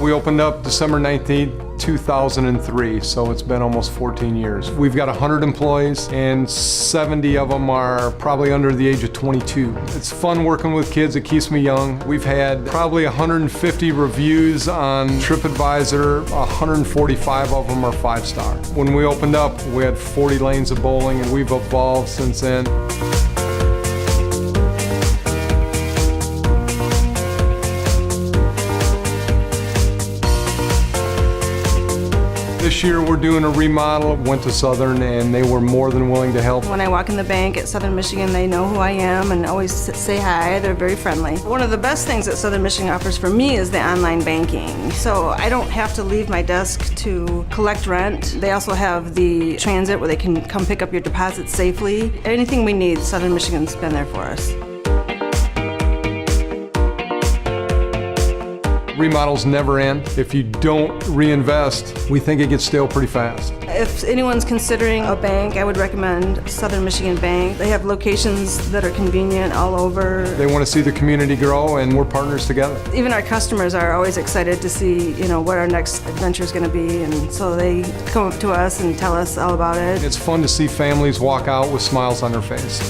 We opened up December 19th, 2003, so it's been almost 14 years. We've got 100 employees and 70 of them are probably under the age of 22. It's fun working with kids, it keeps me young. We've had probably 150 reviews on TripAdvisor, 145 of them are 5-star. When we opened up, we had 40 lanes of bowling and we've evolved since then. This year we're doing a remodel. Went to Southern and they were more than willing to help. When I walk in the bank at Southern Michigan, they know who I am and always say hi. They're very friendly. One of the best things that Southern Michigan offers for me is the online banking. So I don't have to leave my desk to collect rent. They also have the transit where they can come pick up your deposits safely. Anything we need, Southern Michigan's been there for us. Remodels never end. If you don't reinvest, we think it gets stale pretty fast. If anyone's considering a bank, I would recommend Southern Michigan Bank. They have locations that are convenient all over. They want to see the community grow and we're partners together. Even our customers are always excited to see, what our next adventure is going to be, and so they come up to us and tell us all about it. It's fun to see families walk out with smiles on their face.